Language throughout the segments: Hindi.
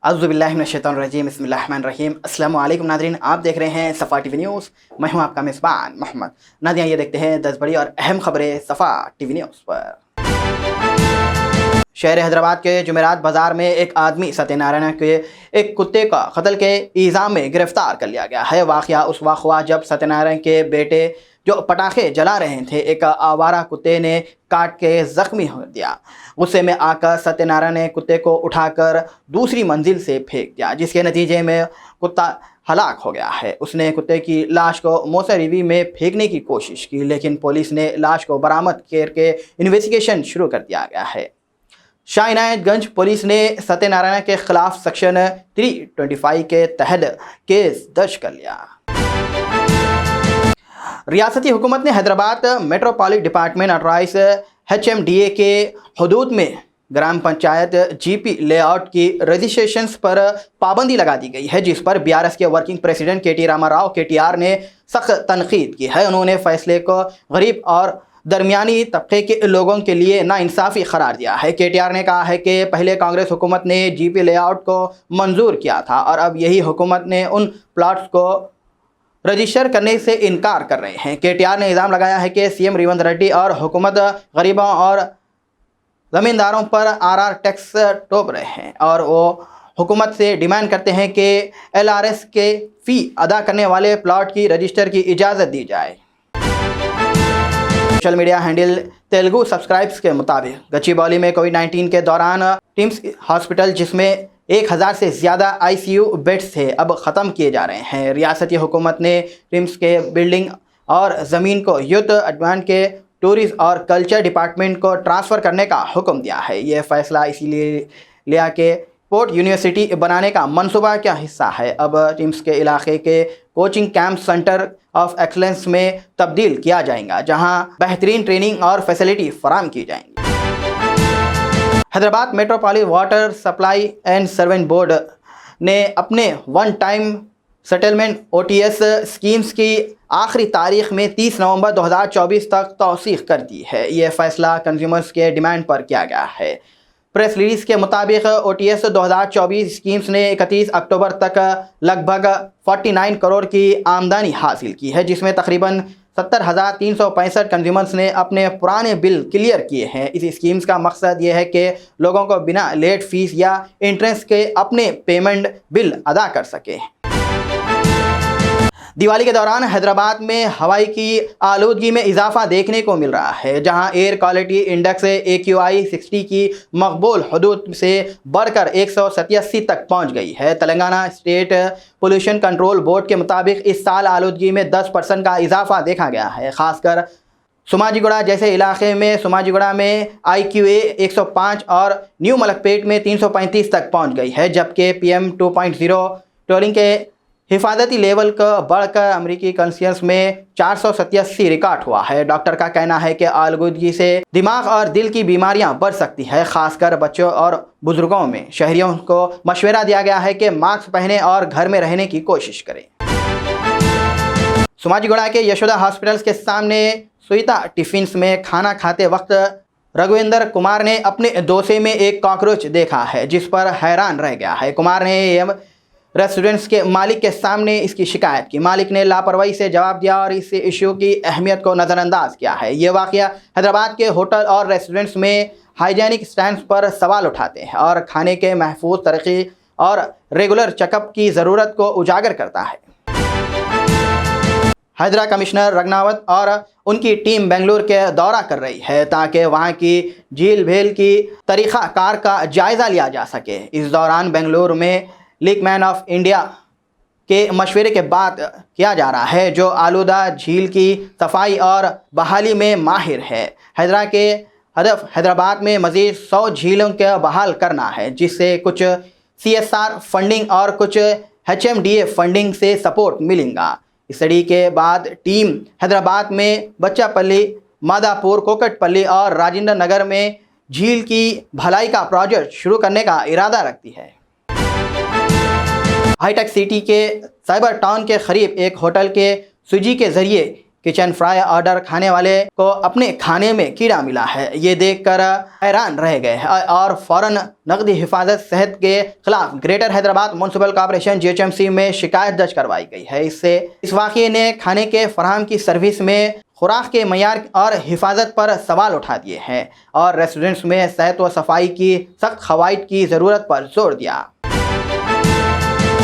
अज़्ज़ुबिल्लाहि मिनश्शैतानिर्रजीम बिस्मिल्लाहिर्रहमानिर्रहीम। अस्सलामु अलैकुम नाज़रीन, आप देख रहे हैं सफ़ा टीवी न्यूज़। मैं हूं आपका मेज़बान मोहम्मद। नाज़रीन, ये देखते हैं 10 बड़ी और अहम खबरें सफ़ा टीवी न्यूज़ पर। शहर हैदराबाद के जुमेरात बाज़ार में एक आदमी सत्यनारायण के एक कुत्ते का कत्ल के इल्ज़ाम में गिरफ्तार कर लिया गया है। वाक़या उस वक्त हुआ जब सत्यनारायण के बेटे जो पटाखे जला रहे थे, एक आवारा कुत्ते ने काट के ज़ख्मी हो दिया। गुस्से में आकर सत्यनारायण ने कुत्ते को उठाकर दूसरी मंजिल से फेंक दिया, जिसके नतीजे में कुत्ता हलाक हो गया है। उसने कुत्ते की लाश को मोसरीवी में फेंकने की कोशिश की, लेकिन पुलिस ने लाश को बरामद करके इन्वेस्टिगेशन शुरू कर दिया गया है। शाह इनायतगंज पुलिस ने सत्यनारायण के खिलाफ सेक्शन 325 के तहत केस दर्ज कर लिया। रियासती हुकूमत ने Hyderabad metropolitan department authorise HMDA के हदूद में ग्राम पंचायत GP लेआउट की रजिस्ट्रेशंस पर पाबंदी लगा दी गई है, जिस पर BRS के working president KT Ramarao KTR ने सख्त तनकीद की है। उन्होंने फैसले को गरीब और दरमियानी तबके के लोगों के लिए नाइंसाफ़ी करार दिया है। KTR ने कहा है कि पहले कांग्रेस हुकूमत ने GP लेआउट को मंजूर किया था और अब यही हुकूमत ने उन प्लाट्स को रजिस्टर करने से इनकार कर रहे हैं। KTR ने इल्ज़ाम लगाया है कि CM रेवंत रेड्डी और हुकूमत गरीबों और ज़मींदारों पर RR टैक्स टोप रहे हैं और वो हुकूमत से डिमांड करते हैं कि LRS के फ़ी अदा करने वाले प्लाट की रजिस्टर की इजाज़त दी जाए। Social media handle Telugu subscribes के मुताबिक गच्चीबौली में कोविड-19 के दौरान टिम्स हॉस्पिटल, जिसमें 1000 से ज़्यादा ICU बेड्स थे, अब ख़त्म किए जा रहे हैं। रियासती हुकूमत ने टिम्स के बिल्डिंग और ज़मीन को यूथ एडवान के टूरिज़्म और कल्चर डिपार्टमेंट को ट्रांसफ़र करने का हुक्म दिया है। यह फ़ैसला इसीलिए लिया कि पोर्ट यूनिवर्सिटी बनाने का मनसूबा का हिस्सा है। अब टिम्स के इलाके के coaching camp centre of excellence में तब्दील किया जाएगा, जहां बेहतरीन ट्रेनिंग और फैसिलिटी फराहम की जाएंगी। Hyderabad metropolitan water supply and servant board ने अपने one time settlement OTS schemes की आखिरी तारीख में 30 नवंबर 2024 तक तौसीक कर दी है। यह फैसला कंज्यूमर्स के डिमांड पर किया गया है। प्रेस रिलीज के मुताबिक OTS 2024 स्कीम्स ने 31 अक्टूबर तक लगभग 49 करोड़ की आमदनी हासिल की है, जिसमें तकरीबन 70,365 कंज्यूमर्स ने अपने पुराने बिल क्लियर किए हैं। इस स्कीम्स का मकसद ये है कि लोगों को बिना लेट फीस या इंटरेस्ट के अपने पेमेंट बिल अदा कर सके। दिवाली के दौरान हैदराबाद में हवाई की आलूदगी में इजाफा देखने को मिल रहा है, जहां एयर क्वालिटी इंडेक्स AQI 60 की मकबूल हदूद से बढ़कर 187 तक पहुंच गई है। Telangana state pollution control board के मुताबिक इस साल आलूदगी में 10% का इजाफा देखा गया है। खासकर सोमाजीगुड़ा जैसे इलाके में सोमाजीगुड़ा में IQA 105 और न्यू मलकपेट में 335 तक पहुँच गई है, जबकि PM 2.0 टोलिंग के हिफाजती लेवल का बढ़कर अमेरिकी कंसियस में 487 रिकॉर्ड हुआ है। डॉक्टर का कहना है कि आलूदगी से दिमाग और दिल की बीमारियां बढ़ सकती है, खासकर बच्चों और बुजुर्गों में। शहरियों को मशवरा दिया गया है कि मास्क पहने और घर में रहने की कोशिश करें। सोमाजीगुड़ा के यशोदा हॉस्पिटल्स के सामने सुईता टिफिन्स में खाना खाते वक्त रघुवेंद्र कुमार ने अपने डोसे में एक कॉकरोच देखा है, जिस पर हैरान रह गया है। कुमार ने रेस्टोरेंट्स के मालिक के सामने इसकी शिकायत की। मालिक ने लापरवाही से जवाब दिया और इस इशू की अहमियत को नज़रअंदाज किया है। ये वाक़या हैदराबाद के होटल और रेस्टोरेंट्स में हाइजीनिक स्टैंड्स पर सवाल उठाते हैं और खाने के महफूज तरीक़े और रेगुलर चेकअप की ज़रूरत को उजागर करता है। हैदरा कमिश्नर रंगनावत और उनकी टीम बेंगलुरु के दौरा कर रही है, ताकि वहां की झील भेल की तरीक़ाकार का जायज़ा लिया जा सके। इस दौरान बेंगलुरु में लीकमैन ऑफ इंडिया के मशवरे के बाद किया जा रहा है, जो आलूदा झील की सफाई और बहाली में माहिर है। हैदरा के हदफ हैदराबाद में मज़ीद 100 झीलों के बहाल करना है, जिससे कुछ CSR फंडिंग और कुछ HMDA फंडिंग से सपोर्ट मिलेगा। इस स्टडी के बाद टीम हैदराबाद में बच्चापल्ली, मादापुर, कोकटपल्ली और राजेंद्र नगर में झील की भलाई का प्रोजेक्ट शुरू करने का इरादा रखती है। हाईटेक सिटी के साइबर टाउन के करीब एक होटल के स्विगी के ज़रिए किचन फ्राई ऑर्डर खाने वाले को अपने खाने में कीड़ा मिला है। ये देखकर हैरान रह गए और फौरन नकदी हिफाजत सेहत के खिलाफ greater Hyderabad municipal corporation GHMC में शिकायत दर्ज करवाई गई है। इससे इस वाक़ये ने खाने के फराहम की सर्विस में खुराक के मयार और हिफाजत पर सवाल उठा दिए हैं और रेस्टोरेंट्स में सेहत व सफाई की सख्त क़वाइद की ज़रूरत पर जोर दिया।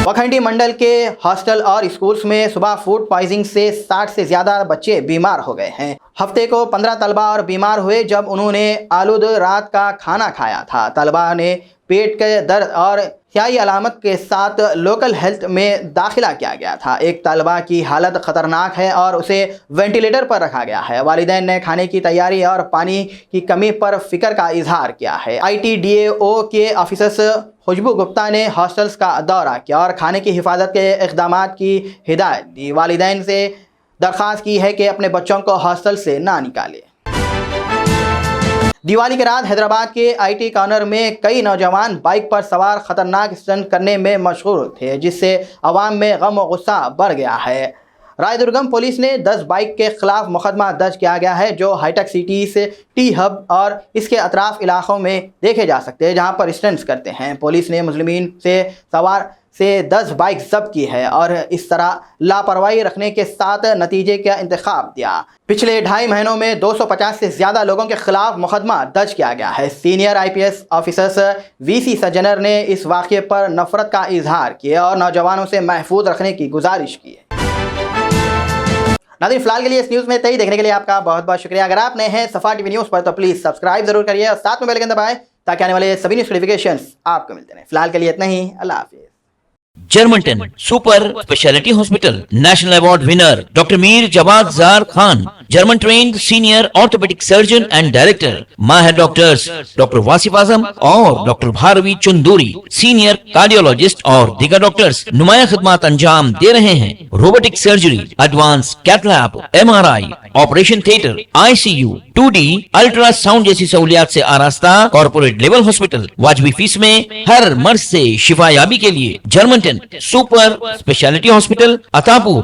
वखंडी मंडल के हॉस्टल और स्कूल्स में सुबह फूड पॉइजनिंग से 60 से ज़्यादा बच्चे बीमार हो गए हैं। हफ्ते को 15 तलबा और बीमार हुए जब उन्होंने आलूद रात का खाना खाया था। तलबा ने पेट के दर्द और स्याही अलामत के साथ लोकल हेल्थ में दाखिला किया गया था। एक तलबा की हालत ख़तरनाक है और उसे वेंटिलेटर पर रखा गया है। वालिदैन ने खाने की तैयारी और पानी की कमी पर फिक्र का इजहार किया है। ITDAO के ऑफिसर्स खुशबू गुप्ता ने हॉस्टल्स का दौरा किया और खाने की हिफाजत के इक़दाम की हिदायत दी। वालिदैन से दरख्वास्त की है कि अपने बच्चों को हॉस्टल से ना निकालें। दिवाली की रात हैदराबाद के IT कॉर्नर में कई नौजवान बाइक पर सवार खतरनाक स्टंट करने में मशहूर थे, जिससे अवाम में गम और गुस्सा बढ़ गया है। रायदुर्गम पुलिस ने 10 बाइक के खिलाफ मुकदमा दर्ज किया गया है जो हाईटेक सिटी से टी हब और इसके अतराफ इलाकों में देखे जा सकते हैं, जहां पर स्टंट्स करते हैं। पुलिस ने मुजरिमीन से सवार से 10 बाइक जब्त की है और इस तरह लापरवाही रखने के साथ नतीजे का इंतखाब दिया। पिछले 2.5 महीनों में 250 से ज़्यादा लोगों के खिलाफ मुकदमा दर्ज किया गया है। Senior IPS officers VC Sajjanar ने इस वाक़ये पर नफरत का इजहार किया और नौजवानों से महफूज रखने की गुजारिश की है। नाज़रीन, फिलहाल के लिए इस न्यूज़ में इतना ही। देखने के लिए आपका बहुत बहुत शुक्रिया। अगर आप नए हैं सफ़ा TV न्यूज़ पर तो प्लीज़ सब्सक्राइब जरूर करिए और साथ में बेल आइकन दबाएं ताकि आने वाले सभी न्यूज़ नोटिफिकेशंस आपको मिलते रहें। फिलहाल के लिए इतना ही। अल्लाह हाफिज़। Germanten super speciality hospital national award winner doctor Mir Jawad Zar Khan, German trained senior orthopaedic surgeon and director, माहिर डॉक्टर्स डॉक्टर वासिफ आजम और doctor Bharavi Chanduri, senior cardiologist और दीगर डॉक्टर्स नुमाया खिदमत अंजाम दे रहे हैं। Robotic surgery, advance cath lab, MRI, operation theatre, ICU, 2D ultrasound जैसी सहूलियात से आरास्ता कॉर्पोरेट लेवल हॉस्पिटल। वाजबी फीस में हर मर्ज से शिफायाबी के लिए Germanton super speciality hospital, Attapur,